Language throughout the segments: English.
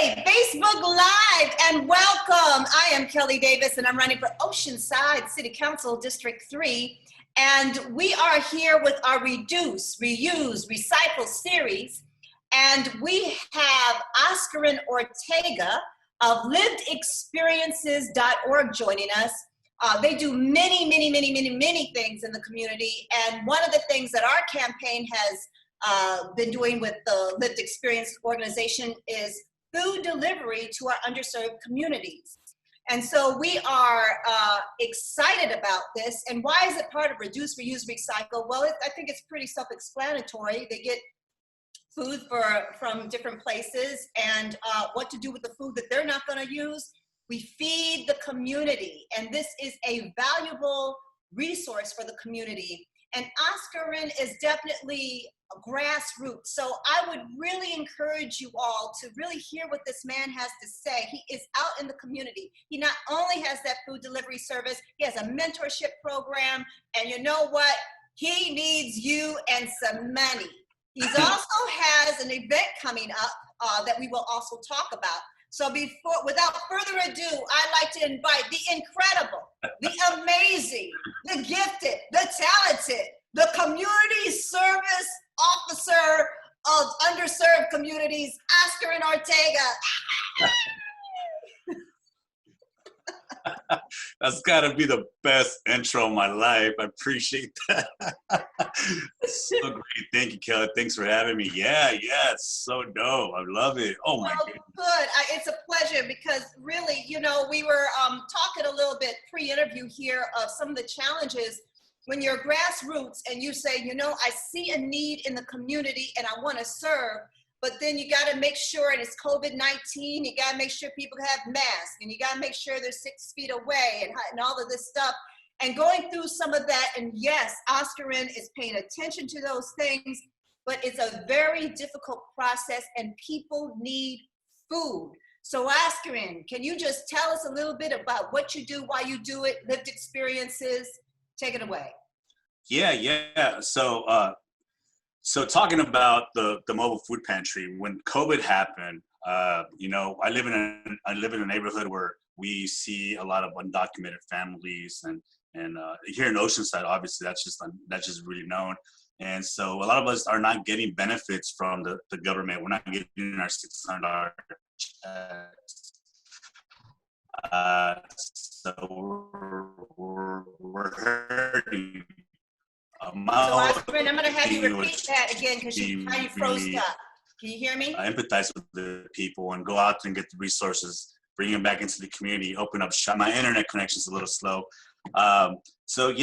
Hey, Facebook Live and welcome. I am Kellie Davis and I'm running for Oceanside City Council District 3. And we are here with our Reduce, Reuse, Recycle series. And we have Oscarin Ortega of livedexperiences.org joining us. They do many things in the community. And one of the things that our campaign has been doing with the Lived Experience organization is food delivery to our underserved communities. And so we are excited about this. And why is it part of Reduce, Reuse, Recycle? Well, I think it's pretty self-explanatory. They get food from different places, and what to do with the food that they're not going to use. We feed the community, and this is a valuable resource for the community. And Oscarin is definitely grassroots. So I would really encourage you all to really hear what this man has to say. He is out in the community. He not only has that food delivery service, he has a mentorship program, and you know what? He needs you and some money. He also has an event coming up that we will also talk about. So without further ado, I'd like to invite the incredible, the amazing, the gifted, the talented, the community service officer of underserved communities, Oscarin Ortega. That's gotta be the best intro of my life. I appreciate that. So great. Thank you, Kelly. Thanks for having me. Yeah, it's so dope. I love it. Oh my goodness. Good. It's a pleasure because really, you know, we were talking a little bit pre-interview here of some of the challenges when you're grassroots and you say, you know, I see a need in the community and I want to serve. But then you got to make sure, and it's COVID-19, you got to make sure people have masks, and you got to make sure they're 6 feet away and all of this stuff. And going through some of that, and yes, Oscarin is paying attention to those things, but it's a very difficult process and people need food. So Oscarin, can you just tell us a little bit about what you do, why you do it, lived experiences? Take it away. Yeah. So talking about the mobile food pantry, when COVID happened, you know, I live in a neighborhood where we see a lot of undocumented families, and here in Oceanside, obviously that's just really known. And so a lot of us are not getting benefits from the government. We're not getting our $600 checks. So we're hurting. So Oscarin, I'm going to have you repeat that again because you froze up. Can you hear me? Empathize with the people and go out and get the resources, bring them back into the community, open up shop. My internet connection's a little slow. So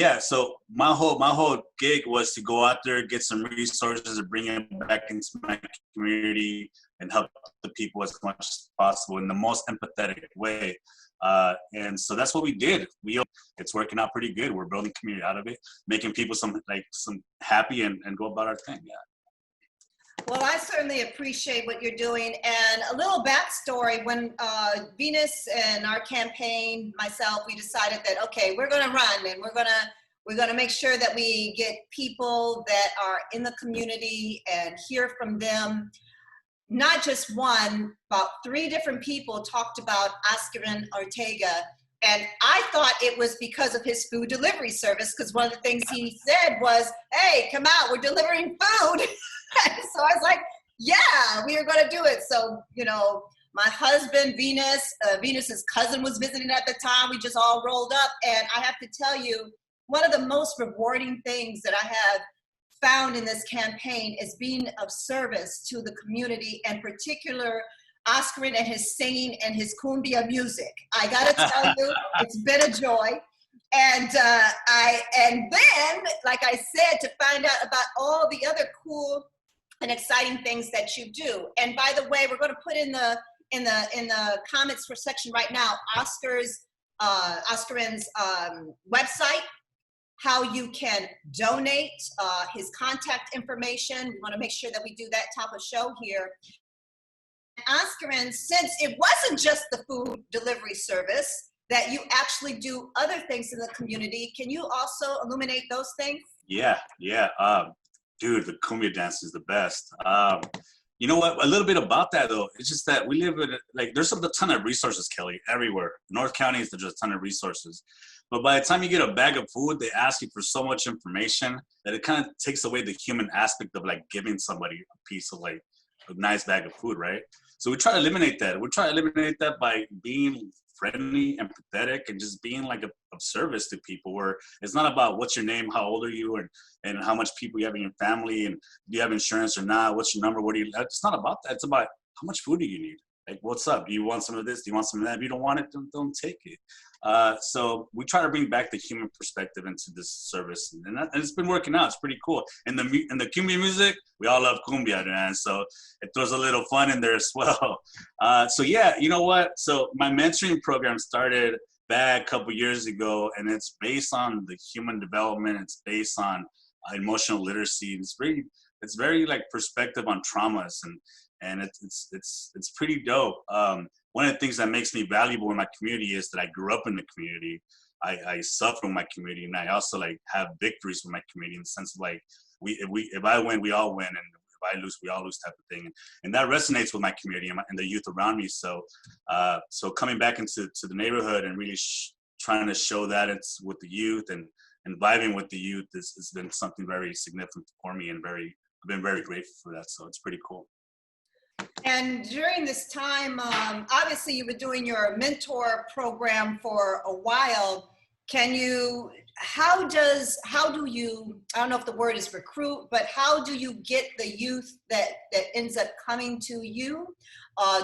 my whole gig was to go out there, get some resources and bring them back into my community and help the people as much as possible in the most empathetic way. And so that's what we did. It's working out pretty good. We're building community out of it, making people some happy and go about our thing. Yeah. Well, I certainly appreciate what you're doing. And a little backstory, when Venus and our campaign, myself, we decided that, okay, we're going to run and we're going to make sure that we get people that are in the community and hear from them. Not just one, about 3 different people talked about Oscarin Ortega. And I thought it was because of his food delivery service, because one of the things he said was, hey, come out, we're delivering food. So I was like, yeah, we are going to do it. So, you know, my husband, Venus's cousin was visiting at the time. We just all rolled up. And I have to tell you, one of the most rewarding things that I have found in this campaign is being of service to the community, and particular Oscarin and his singing and his cumbia music. I gotta tell you, it's been a joy. And then, like I said, to find out about all the other cool and exciting things that you do. And by the way, we're going to put in the comments section right now Oscarin's website, how you can donate, his contact information. We want to make sure that we do that top of show here. Oscarin, since it wasn't just the food delivery service, that you actually do other things in the community, can you also illuminate those things? Yeah. Dude, the cumbia dance is the best. You know what? A little bit about that though. It's just that we live in like there's a ton of resources, Kelly, everywhere. North County is just a ton of resources, but by the time you get a bag of food, they ask you for so much information that it kind of takes away the human aspect of like giving somebody a piece of like a nice bag of food, right? So we try to eliminate that. We try to eliminate that by being friendly, empathetic, and just being like of service to people. Where it's not about what's your name, how old are you, and how much people you have in your family, and do you have insurance or not? What's your number? What do you? It's not about that. It's about how much food do you need? Like, what's up? Do you want some of this? Do you want some of that? If you don't want it, don't take it. So we try to bring back the human perspective into this service, and it's been working out. It's pretty cool. And the cumbia music, we all love cumbia, man. So it throws a little fun in there as well. So yeah, you know what? So my mentoring program started back a couple years ago, and it's based on the human development. It's based on emotional literacy. It's very like perspective on traumas, and it's pretty dope. One of the things that makes me valuable in my community is that I grew up in the community. I suffer in my community, and I also like have victories with my community in the sense of like if I win, we all win, and if I lose, we all lose type of thing. And that resonates with my community and the youth around me. So coming back into the neighborhood and really trying to show that it's with the youth and vibing with the youth has been something very significant for me, and I've been very grateful for that. So it's pretty cool. And during this time, obviously you were doing your mentor program for a while. How do you, I don't know if the word is recruit, but how do you get the youth that ends up coming to you?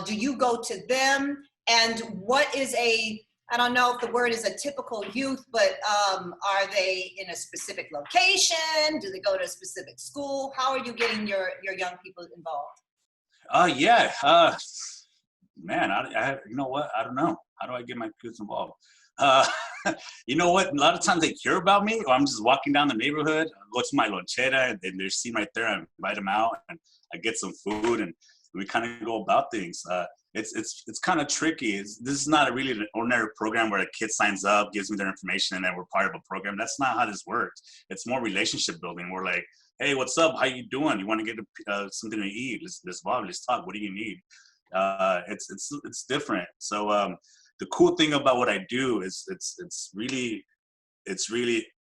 Do you go to them? And what is I don't know if the word is a typical youth, but are they in a specific location? Do they go to a specific school? How are you getting your young people involved? Man, you know what? I don't know. How do I get my kids involved? You know what? A lot of times they hear about me, or I'm just walking down the neighborhood. I go to my lonchera, and they're seen right there. I invite them out, and I get some food, and we kind of go about things. It's kind of tricky. This is not really an ordinary program where a kid signs up, gives me their information, and then we're part of a program. That's not how this works. It's more relationship building. We're like, hey, what's up? How you doing? You want to get something to eat? Let's vibe. Let's talk. What do you need? It's different. So the cool thing about what I do is it's really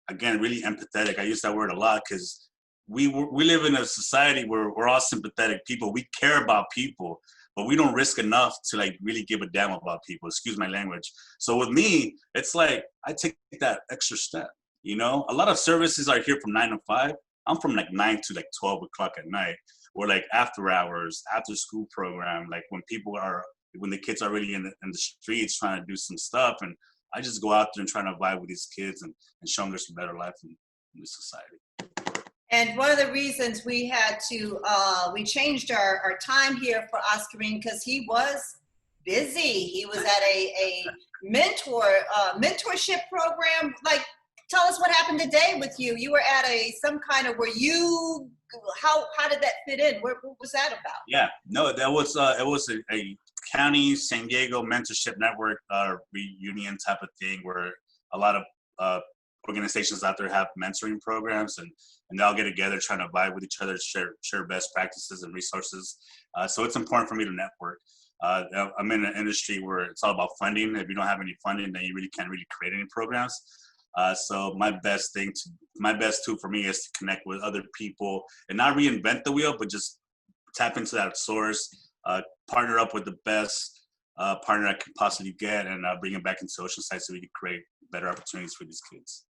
again really empathetic. I use that word a lot because we live in a society where we're all sympathetic people. We care about people, but we don't risk enough to like really give a damn about people. Excuse my language. So with me, it's like I take that extra step. You know, a lot of services are here from 9 to 5. I'm from like 9 to like 12 o'clock at night, or like after hours, after school program, like when the kids are really in the streets trying to do some stuff. And I just go out there and try to vibe with these kids and show them there's a better life in this society. And one of the reasons we had to, we changed our time here for Oscarin because he was busy. He was at a mentorship program. Like, tell us what happened today with you. You were at how did that fit in? What was that about? Yeah, no, it was a county San Diego mentorship network reunion type of thing where a lot of organizations out there have mentoring programs and they all get together trying to vibe with each other, share best practices and resources. So it's important for me to network. I'm in an industry where it's all about funding. If you don't have any funding, then you really can't really create any programs. So my best tool for me is to connect with other people and not reinvent the wheel, but just tap into that source, partner up with the best partner I could possibly get, and bring it back into Oceanside so we can create better opportunities for these kids.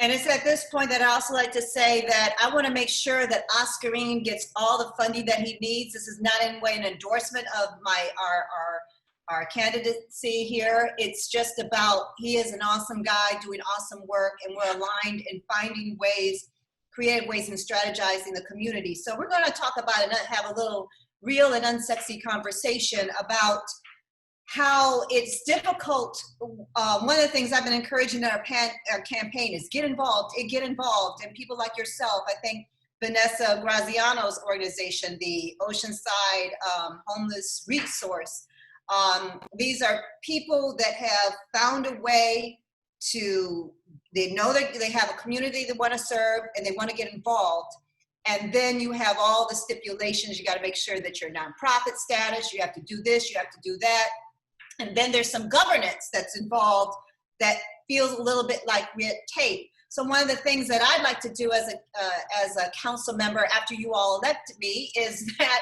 And it's at this point that I also like to say that I want to make sure that Oscarin gets all the funding that he needs. This is not in any way an endorsement of our candidacy here. It's just about, he is an awesome guy doing awesome work, and we're aligned in finding ways, creative ways, and strategizing the community. So we're going to talk about and have a little real and unsexy conversation about how it's difficult. One of the things I've been encouraging in our campaign is get involved, and people like yourself. I think Vanessa Graziano's organization, the Oceanside Homeless Resource, these are people that have found a way to, they know that they have a community they want to serve and they want to get involved. And then you have all the stipulations. You got to make sure that you're nonprofit status. You have to do this, you have to do that. And then there's some governance that's involved that feels a little bit like red tape. So one of the things that I'd like to do as a council member after you all elected me is that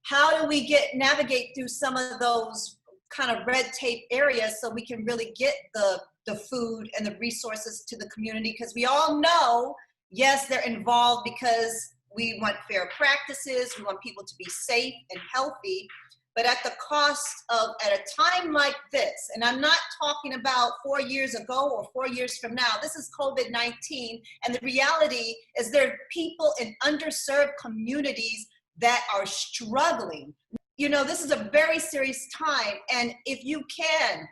how do we navigate through some of those kind of red tape areas so we can really get the food and the resources to the community? Because we all know, yes, they're involved because we want fair practices, we want people to be safe and healthy, but at the cost of, at a time like this, and I'm not talking about 4 years ago or 4 years from now, this is COVID-19, and the reality is there are people in underserved communities that are struggling. You know, this is a very serious time, and if you can,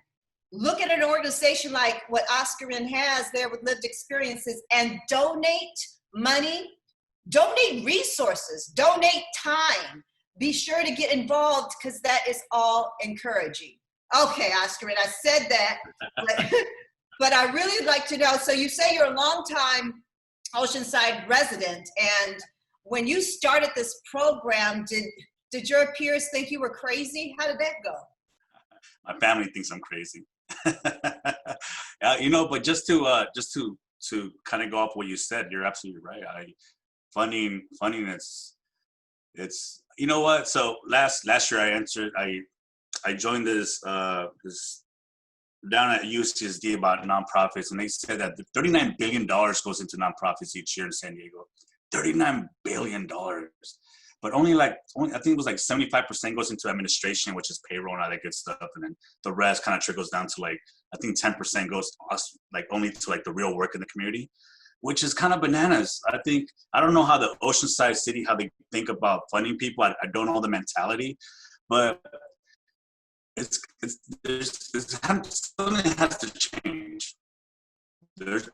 look at an organization like what Oscarin has there with lived experiences and donate money, donate resources, donate time. Be sure to get involved because that is all encouraging. Okay, Oscarin, I said that, but I really like to know, so you say you're a longtime Oceanside resident, and when you started this program, did your peers think you were crazy? How did that go? My family thinks I'm crazy. You know, but just to kind of go off what you said, you're absolutely right. Funding it's you know what? So last year I joined this down at UCSD about nonprofits, and they said that $39 billion goes into nonprofits each year in San Diego. $39 billion. But only I think it was like 75% goes into administration, which is payroll and all that good stuff. And then the rest kind of trickles down to like, I think 10% goes like only to like the real work in the community, which is kind of bananas. I don't know how the Oceanside city, how they think about funding people. I don't know the mentality, but something has to change. There's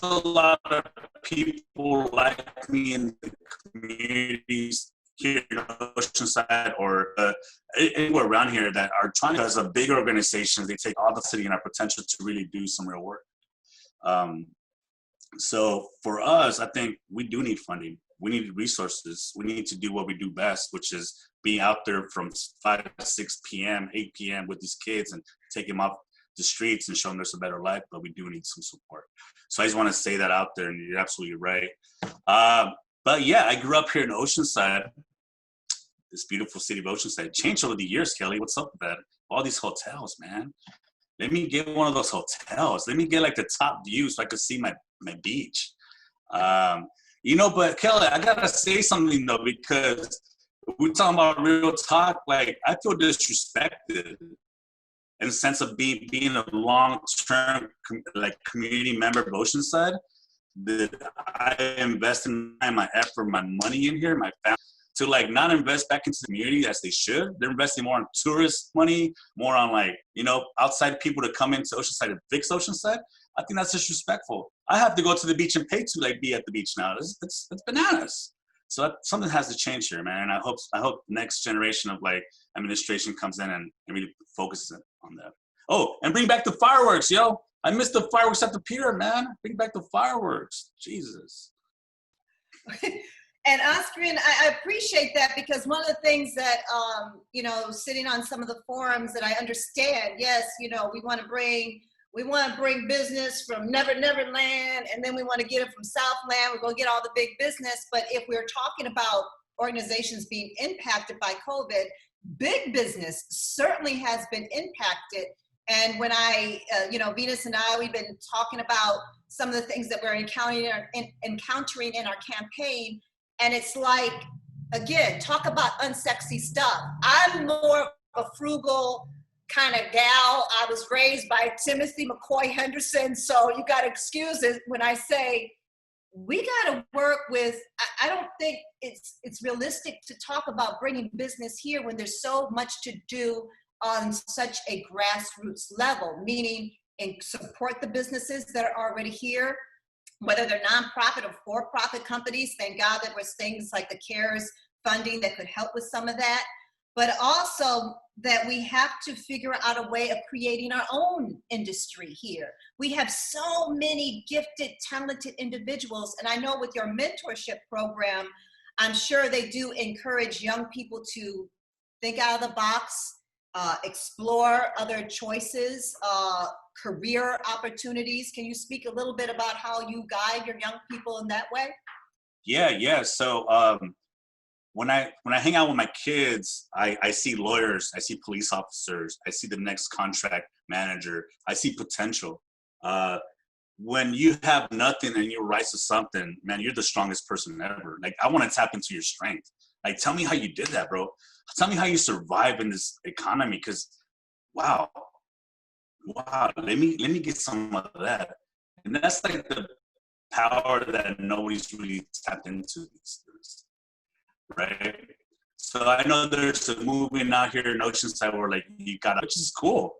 a lot of people like me in the communities here in Oceanside or anywhere around here that are trying to, as a big organization, they take all the city and our potential to really do some real work. So for us, I think we do need funding. We need resources. We need to do what we do best, which is be out there from 5 to 6 p.m., 8 p.m. with these kids and take them off the streets and show them there's a better life, but we do need some support. So I just want to say that out there, and you're absolutely right. But yeah, I grew up here in Oceanside, this beautiful city of Oceanside. It changed over the years, Kelly. What's up with that? All these hotels, man. Let me get one of those hotels. Let me get like the top view so I could see my beach. You know, but Kelly, I gotta say something though, because we're talking about real talk. Like, I feel disrespected in the sense of being a long-term like community member of Oceanside, that I invest in my effort, my money in here, my family, to like not invest back into the community as they should. They're investing more on tourist money, more on like, you know, outside people to come into Oceanside and fix Oceanside. I think that's disrespectful. I have to go to the beach and pay to like be at the beach now. It's bananas. So something has to change here, man. And I hope the next generation of like administration comes in and really focuses on that. Oh, and bring back the fireworks, yo. I missed the fireworks at the pier, man. Bring back the fireworks. Jesus. And Oscarin, I appreciate that, because one of the things that, you know, sitting on some of the forums that I understand, yes, you know, we want to bring business from Never Land, and then we want to get it from Southland. We're going to get all the big business. But if we're talking about organizations being impacted by COVID, big business certainly has been impacted. And when you know, Venus and I, we've been talking about some of the things that we're encountering in our campaign. And it's like, again, talk about unsexy stuff. I'm more of a frugal kind of gal. I was raised by Timothy McCoy Henderson, so you got to excuse it when I say we got to work with. I don't think it's realistic to talk about bringing business here when there's so much to do on such a grassroots level, meaning support the businesses that are already here, whether they're nonprofit or for-profit companies. Thank God there was things like the CARES funding that could help with some of that, but also that we have to figure out a way of creating our own industry here. We have so many gifted, talented individuals, and I know with your mentorship program, I'm sure they do encourage young people to think out of the box, explore other choices, career opportunities. Can you speak a little bit about how you guide your young people in that way? Yeah. So when I hang out with my kids, I see lawyers, I see police officers, I see the next contract manager, I see potential. When you have nothing and you rise to something, man, you're the strongest person ever. Like, I want to tap into your strength. Like, tell me how you did that, bro. Tell me how you survive in this economy. Because, wow, let me get some of that. And that's like the power that nobody's really tapped into these days, right? So I know there's a movement out here in Oceanside where, like, you got, which is cool,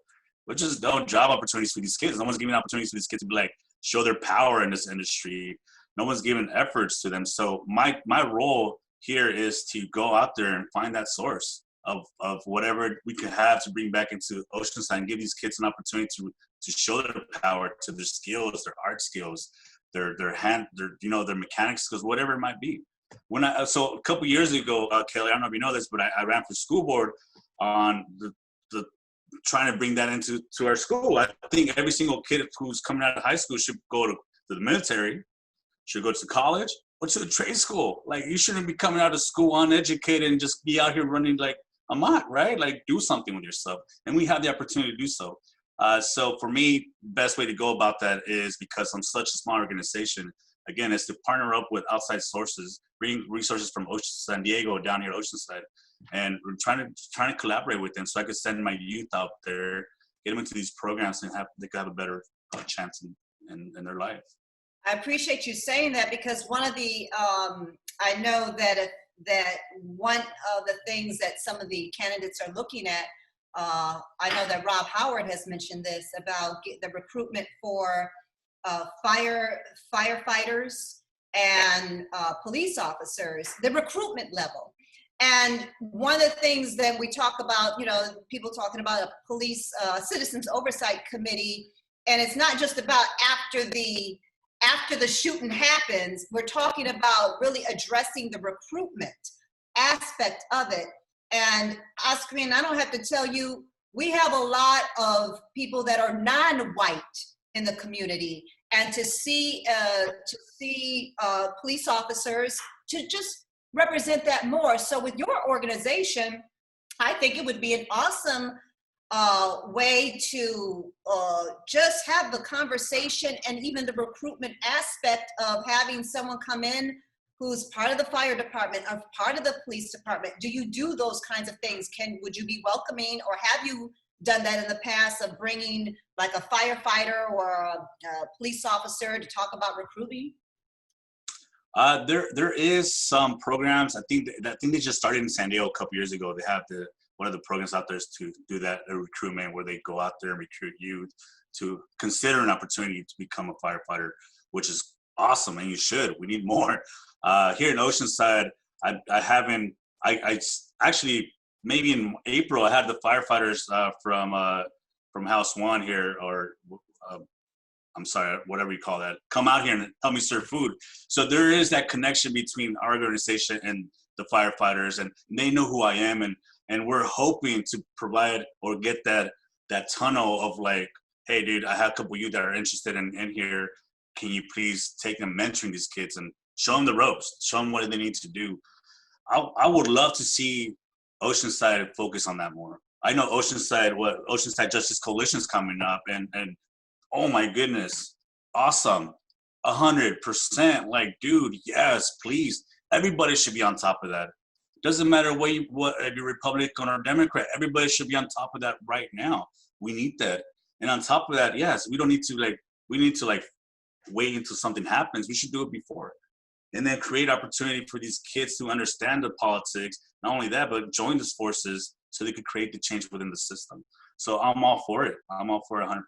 which is no job opportunities for these kids. No one's giving opportunities for these kids to be like, show their power in this industry. No one's giving efforts to them. So my role here is to go out there and find that source of whatever we can have to bring back into Oceanside and give these kids an opportunity to show their power, to their skills, their art skills, their mechanic skills, whatever it might be. So a couple years ago, Kelly, I don't know if you know this, but I ran for school board on the trying to bring that into our school. I think every single kid who's coming out of high school should go to the military, should go to college, or to the trade school. Like, you shouldn't be coming out of school uneducated and just be out here running like amok, right? Like, do something with yourself. And we have the opportunity to do so. So for me, best way to go about that is, because I'm such a small organization, again, is to partner up with outside sources, bring resources from San Diego down here, Oceanside, and we're trying to collaborate with them so I could send my youth out there, get them into these programs, and they could have a better chance in their life. I appreciate you saying that, because one of the I know that one of the things that some of the candidates are looking at, I know that Rob Howard has mentioned this about the recruitment for firefighters and police officers, the recruitment level. And one of the things that we talk about, people talking about a police citizens oversight committee, and it's not just about after the shooting happens. We're talking about really addressing the recruitment aspect of it. And Oscarin, I don't have to tell you, we have a lot of people that are non-white in the community, and to see police officers to just represent that more. So with your organization, I think it would be an awesome way to just have the conversation and even the recruitment aspect of having someone come in who's part of the fire department or part of the police department. Do you do those kinds of things? Would you be welcoming, or have you done that in the past, of bringing like a firefighter or a police officer to talk about recruiting? There is some programs. I think they just started in San Diego a couple years ago. They have one of the programs out there is to do that recruitment, where they go out there and recruit youth to consider an opportunity to become a firefighter, which is awesome, and you should. We need more. Here in Oceanside, I actually, maybe in April, I had the firefighters from House One here, or I'm sorry, whatever you call that, come out here and help me serve food. So there is that connection between our organization and the firefighters, and they know who I am, and we're hoping to provide or get that tunnel of like, hey, dude, I have a couple of you that are interested in here. Can you please take them mentoring these kids and show them the ropes, show them what they need to do. I would love to see Oceanside focus on that more. I know Oceanside Justice Coalition is coming up, and oh my goodness, awesome, 100%. Like, dude, yes, please. Everybody should be on top of that. Doesn't matter if you're Republican or Democrat. Everybody should be on top of that right now. We need that. And on top of that, yes, we need to wait until something happens. We should do it before. And then create opportunity for these kids to understand the politics. Not only that, but join these forces so they could create the change within the system. So I'm all for it. I'm all for it 100%.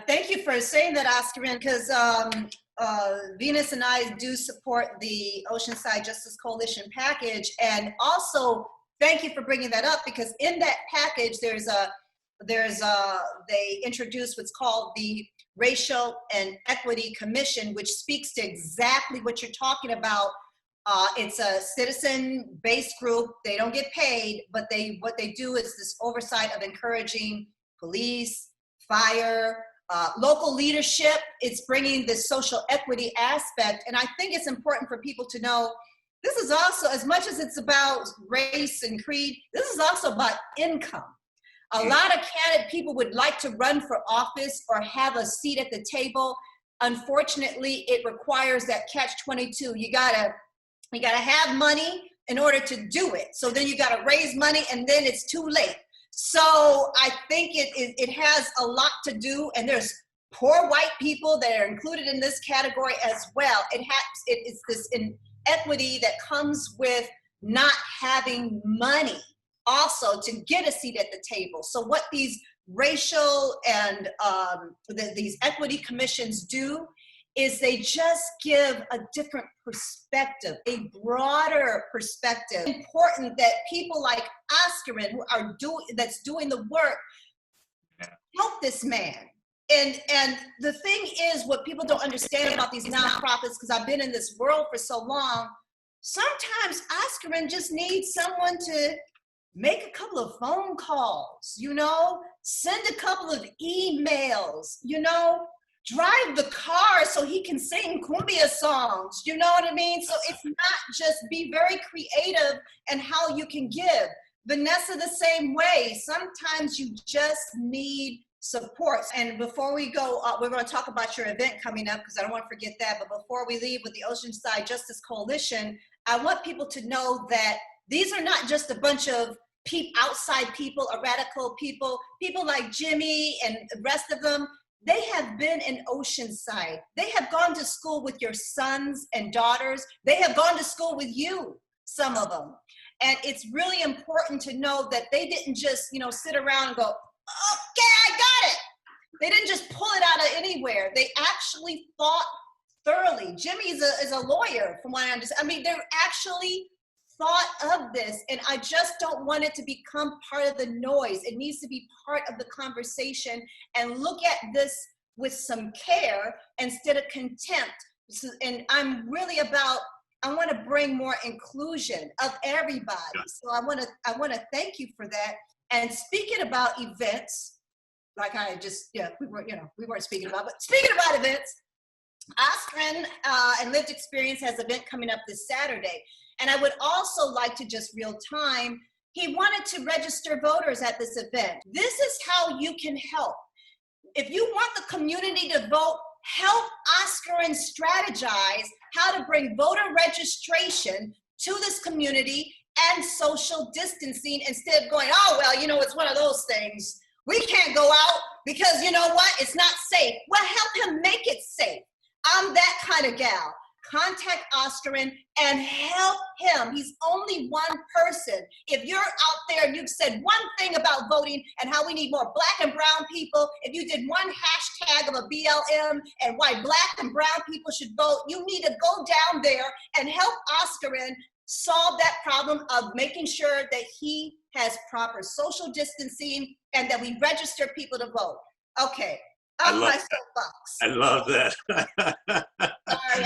Thank you for saying that, Oscarin, because Venus and I do support the Oceanside Justice Coalition package. And also, thank you for bringing that up, because in that package, they introduced what's called the Racial and Equity Commission, which speaks to exactly what you're talking about, It's a citizen-based group. They don't get paid, but what they do is this oversight of encouraging police, fire, local leadership. It's bringing this social equity aspect. And I think it's important for people to know this is also, as much as it's about race and creed, this is also about income. A lot of candidate people would like to run for office or have a seat at the table. Unfortunately, it requires that catch-22. You gotta have money in order to do it. So then you gotta raise money, and then it's too late. So I think it has a lot to do, and there's poor white people that are included in this category as well. It's this inequity that comes with not having money also to get a seat at the table. So what these racial and these equity commissions do is they just give a different perspective, a broader perspective. It's important that people like Oscarin, that's doing the work, help this man. And the thing is, what people don't understand about these nonprofits, because I've been in this world for so long, sometimes Oscarin just needs someone to make a couple of phone calls, send a couple of emails, drive the car so he can sing cumbia songs, you know what I mean? So it's not just, be very creative in how you can give. Vanessa, the same way. Sometimes you just need support. And before we go, we're going to talk about your event coming up, because I don't want to forget that. But before we leave with the Oceanside Justice Coalition, I want people to know that these are not just a bunch of outside people, or radical people like Jimmy and the rest of them. They have been in Oceanside. They have gone to school with your sons and daughters. They have gone to school with you, some of them. And it's really important to know that they didn't just, sit around and go, okay, I got it. They didn't just pull it out of anywhere. They actually thought thoroughly. Jimmy is a lawyer, from what I understand. I mean, they're actually thought of this, and I just don't want it to become part of the noise. It needs to be part of the conversation, and look at this with some care instead of contempt. And I'm really I want to bring more inclusion of everybody. So I want to thank you for that. And speaking about events, like I just, we weren't speaking about, but speaking about events, Oscarin and Lived Experience has an event coming up this Saturday. And I would also like to just real time, he wanted to register voters at this event. This is how you can help. If you want the community to vote, help Oscarin strategize how to bring voter registration to this community and social distancing, instead of going, oh, well, it's one of those things. We can't go out because you know what? It's not safe. Well, help him make it safe. I'm that kind of gal. Contact Oscarin and help him. He's only one person. If you're out there and you've said one thing about voting and how we need more black and brown people, if you did one hashtag of a BLM and why black and brown people should vote, you need to go down there and help Oscarin solve that problem of making sure that he has proper social distancing and that we register people to vote. Okay. My soapbox. I love that. Sorry,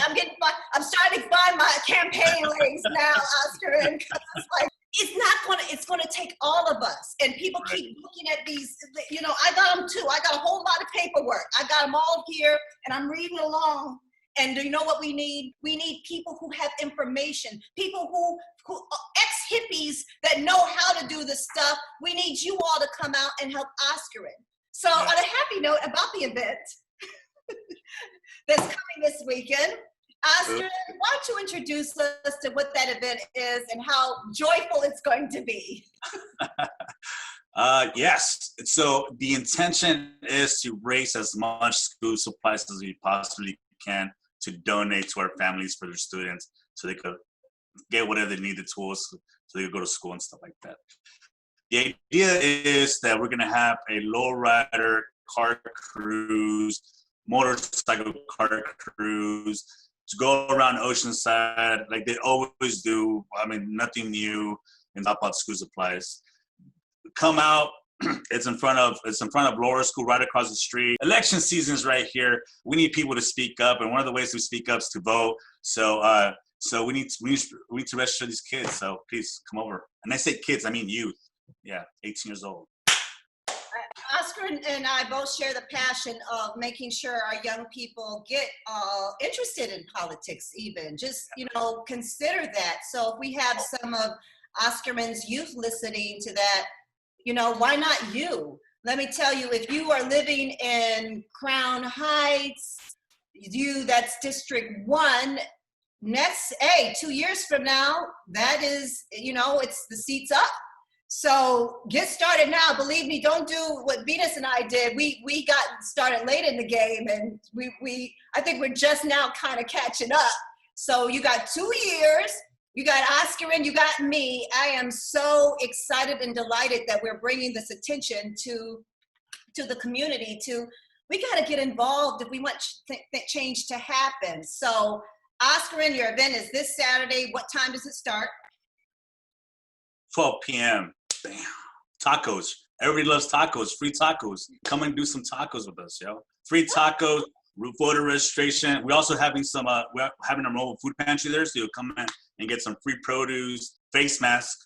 I'm starting to find my campaign legs now, Oscarin, because it's gonna take all of us. And people keep looking at these, I got them too. I got a whole lot of paperwork. I got them all here, and I'm reading along. And do you know what we need? We need people who have information, people who ex-hippies that know how to do this stuff. We need you all to come out and help Oscarin. So on a happy note about the event that's coming this weekend, Oscarin, why don't you introduce us to what that event is and how joyful it's going to be? Yes. So the intention is to raise as much school supplies as we possibly can to donate to our families for their students so they could get whatever they need, the tools, so they could go to school and stuff like that. The idea is that we're going to have a lowrider car cruise, motorcycle car cruise, to go around Oceanside like they always do. I mean, nothing new in about school supplies. Come out. It's in front of Laura School, right across the street. Election season is right here. We need people to speak up, and one of the ways to speak up is to vote. So So we need to register these kids. So please come over. And I say kids, I mean youth. Yeah, 18 years old. Oscar and I both share the passion of making sure our young people get interested in politics even. Just, consider that. So if we have some of Oscarin's youth listening to that, why not you? Let me tell you, if you are living in Crown Heights, that's District 1, 2 years from now, that is, it's the seats up. So get started now. Believe me, don't do what Venus and I did. We got started late in the game, and I think we're just now kind of catching up. So you got 2 years. You got Oscarin, you got me. I am so excited and delighted that we're bringing this attention to the community. We got to get involved if we want change to happen. So Oscarin, your event is this Saturday. What time does it start? 12 p.m. Bam. Tacos. Everybody loves tacos. Free tacos. Come and do some tacos with us, yo. Free tacos, voter registration. We're also having we're having a mobile food pantry there, so you'll come in and get some free produce, face mask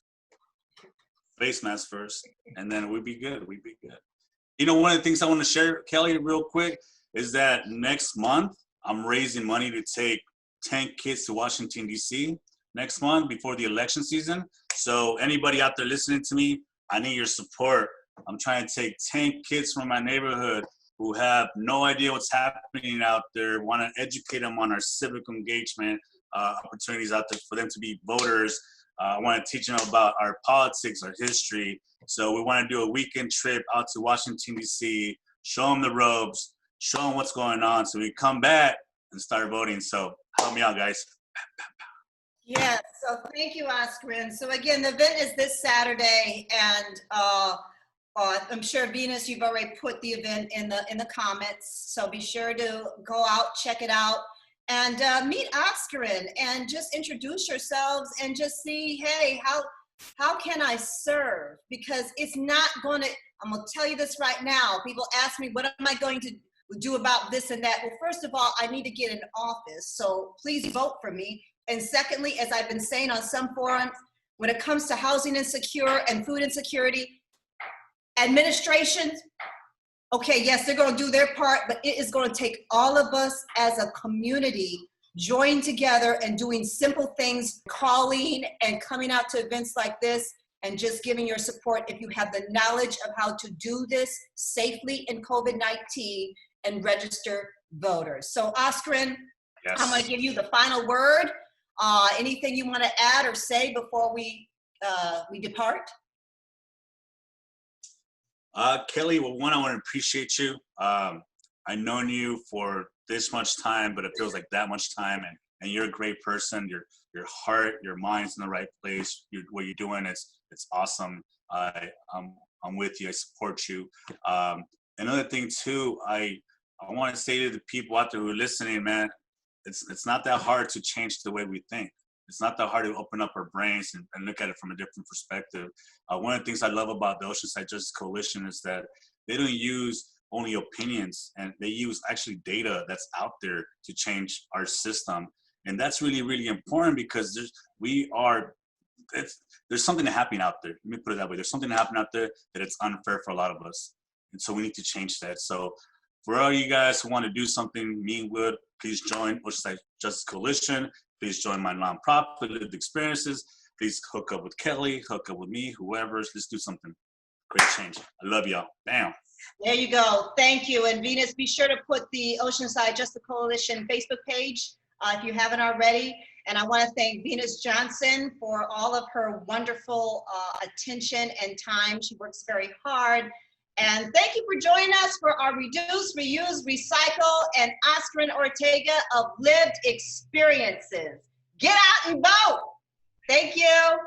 first, and then we'd be good. One of the things I want to share, Kelly, real quick, is that next month, I'm raising money to take 10 kids to Washington, D.C. next month before the election season. So anybody out there listening to me, I need your support. I'm trying to take 10 kids from my neighborhood who have no idea what's happening out there, want to educate them on our civic engagement opportunities out there for them to be voters. I want to teach them about our politics, our history. So we want to do a weekend trip out to Washington, D.C., show them the ropes, show them what's going on, so we come back and start voting. So help me out, guys. Yeah, so thank you, Oscarin. So again, the event is this Saturday, and I'm sure, Venus, you've already put the event in the comments. So be sure to go out, check it out, and meet Oscarin, and just introduce yourselves and just see, hey, how can I serve? Because it's not going to, I'm going to tell you this right now. People ask me, what am I going to do about this and that? Well, first of all, I need to get in office. So please vote for me. And secondly, as I've been saying on some forums, when it comes to housing insecure and food insecurity, administrations, okay, yes, they're going to do their part, but it is going to take all of us as a community join together and doing simple things, calling and coming out to events like this, and just giving your support if you have the knowledge of how to do this safely in COVID-19 and register voters. So Oscarin, yes. I'm going to give you the final word. Anything you want to add or say before we depart? Kelly, well, one, I want to appreciate you. I've known you for this much time, but it feels like that much time, and you're a great person. Your heart, your mind's in the right place. What you're doing, it's awesome. I'm with you. I support you. Another thing too, I want to say to the people out there who are listening, man, it's not that hard to change the way we think. It's not that hard to open up our brains and look at it from a different perspective. One of the things I love about the Oceanside Justice Coalition is that they don't use only opinions, and they use actually data that's out there to change our system. And that's really, really important, because there's something happening out there. Let me put it that way. There's something happening out there that it's unfair for a lot of us. And so we need to change that. So for all you guys who want to do something, me would, please join Oceanside Justice Coalition. Please join my nonprofit, Lived Experiences. Please hook up with Kelly, hook up with me, whoever. Let's do something. Great change. I love y'all. Bam. There you go. Thank you. And Venus, be sure to put the Oceanside Justice Coalition Facebook page if you haven't already. And I want to thank Venus Johnson for all of her wonderful attention and time. She works very hard. And thank you for joining us for our Reduce, Reuse, Recycle, and Oscarin Ortega of Lived Experiences. Get out and vote. Thank you.